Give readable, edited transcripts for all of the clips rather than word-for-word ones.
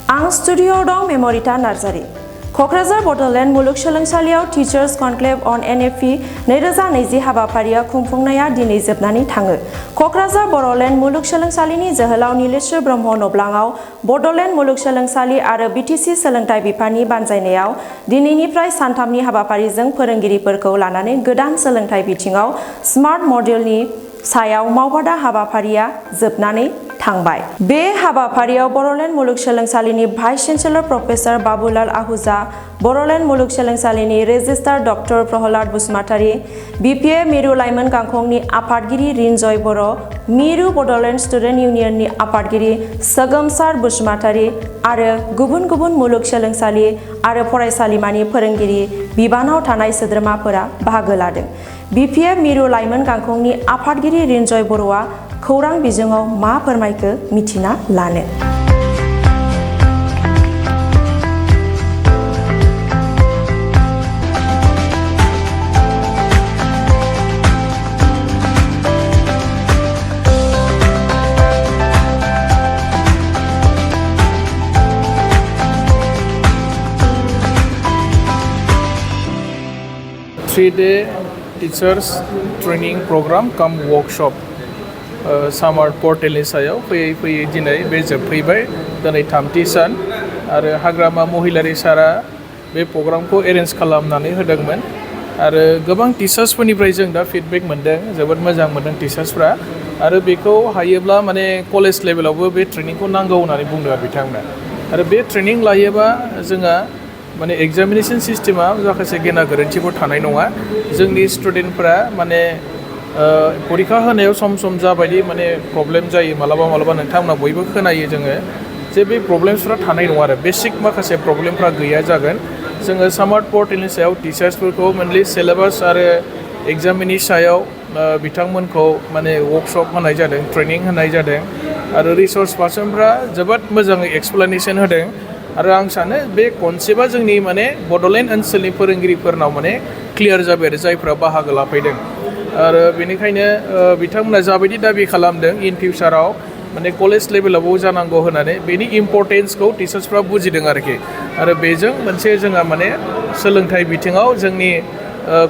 आं स्टुडिय'आव दं मेम'रिता नार्जारी। क'क्राझार बड'लेण्ड मुलुगसोलोंसालियाव टीचार्स कनक्लेव अन NEP 2020 हाबाफारिया खुंफुंनाया दिनै जोबनानै थाङो। क'क्राझार बड'लेण्ड मुलुगसोलोंसालिनि जोहोलाव नीलेश्वर ब्रह्म न'ब्लाङाव बड'लेण्ड मुलुगसोलोंसालि आरो BTC सोलोंथाइ बिफाननि बानजायनायाव दिनैनिफ्राय सानथामनि हाबाफारिजों फोरोंगिरिफोरखौ लानानै गोदान सोलोंथाइ बिथिङाव स्मार्ट मडेलनि सायाव मावबादा हाबाफारिया जोबनानै थांबाय। बे हाबाफारियाव बड'लेण्ड मुलुगसोलोंसालिनि vice chancellor professor Babulal Ahuja, Bodoland मुलुगसोलोंसालिनि registrar doctor Prahlad Basumatary, BPA मिरु लाइमोन गांखंनि आफादगिरि रिन्जय बर', मिरु बड'लेण्ड स्टुडेन्ट इउनियननि आफादगिरि सोगोमसार बसुमतारी आरो गुबुन गुबुन मुलुगसोलोंसालि आरो फरायसालिमानि फोरोंगिरि बिबानाव थानाय सोद्रोमाफोरा बाहागो लादों। BPA मिरु लाइमोन गांखंनि आफादगिरि रिन्जय बर'आ खौरां बिजोङाव मा फोरमायखो मिथिना लानो। Three-day teachers training program come workshop सामार पर्टेलनि सायाव फैयै फैयै दिनै बे जोबफैबाय। दिनै थामथि सान आरो हाग्रामा महिलारि सारा बे प्रग्रामखौ एरेन्ज खालामनानै होदोंमोन आरो गोबां टिचार्सफोरनिफ्राय जों दा फिडबेक मोनदों। जोबोद मोजां मोनदों टिचार्सफ्रा आरो बेखौ हायोब्ला माने कलेज लेभेलावबो बे ट्रेनिंखौ नांगौ होननानै बुंदों आरो बिथांमोना। आरो बे ट्रेनिं लायोबा जोंहा माने एग्जामिनेशन सिस्टेमा माखासे गेना गोरोन्थिफोर थानाय नङा। जोंनि स्टुडेन्टफोरा माने परीक्षा होनायाव सम सम जाबायदि माने प्रब्लेम जायो मालाबा नोंथांमोना बयबो खोनायो जोङो जे बे प्रब्लेम्सफ्रा थानाय नङा आरो बेसिक माखासे प्रब्लेमफ्रा गैया जागोन। जोङो स्मार्ट पर्टेलनि सायाव टिचार्सफोरखौ मेनलि सिलेबास आरो एग्जामनि सायाव बिथांमोनखौ माने वर्कशप होनाय जादों, ट्रेनिं होनाय जादों आरो रिसर्स पार्सनफ्रा जोबोद मोजाङै एक्सप्लेनेसन होदों। आरो आं सानो बे कनसेप्टआ जोंनि माने बड'लेण्ड ओनसोलनि फोरोंगिरिफोरनाव माने क्लियार जाबाय आरो जायफ्रा बाहागो लाफैदों। आरो बेनिखायनो बिथांमोना जाबायदि दाबि खालामदों इन फिउचाराव माने कलेज लेभेलावबो जानांगौ होननानै बेनि इम्परटेन्सखौ टिचार्सफ्रा बुजिदों आरोखि। आरो बेजों मोनसे जोंहा माने सोलोंथाइ बिथिङाव जोंनि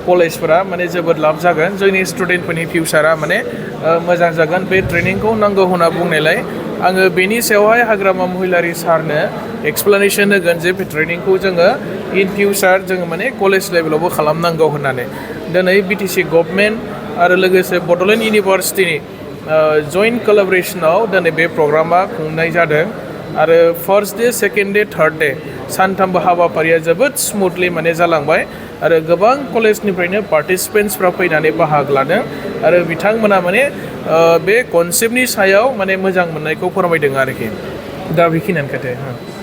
कलेजफोरा माने जोबोद लाब जागोन। जोंनि स्टुडेन्टफोरनि फिउचारा माने मोजां जागोन। बे ट्रेनिंखौ नांगौ होनना बुंनायलाय आङो बेनि सायावहाय हाग्रामा महिलारि सारनो एक्सप्लेनेसन होगोन जे बे ट्रेनिंखौ जोङो इन फिउचार जोङो माने कलेज लेभेलावबो खालामनांगौ होननानै। दिनै BTC गभर्नमेन्ट आरो लोगोसे बड'लेण्ड इउनिभार्सिटिनि जइन्ट कलाबरेसनाव दिनै बे प्रग्रामा खुंनाय जादों आरो first day, second day, third day सानथामबो हाबाफारिया जोबोद स्मुथलि माने जालांबाय आरो गोबां कलेजनिफ्रायनो पार्टिसिपेन्टसफ्रा फैनानै बाहागो लादों आरो बिथांमोना माने बे कनसेप्टनि सायाव माने मोजां मोननायखौ फोरमायदों आरोखि। दा बेखिनियानो खोथाया।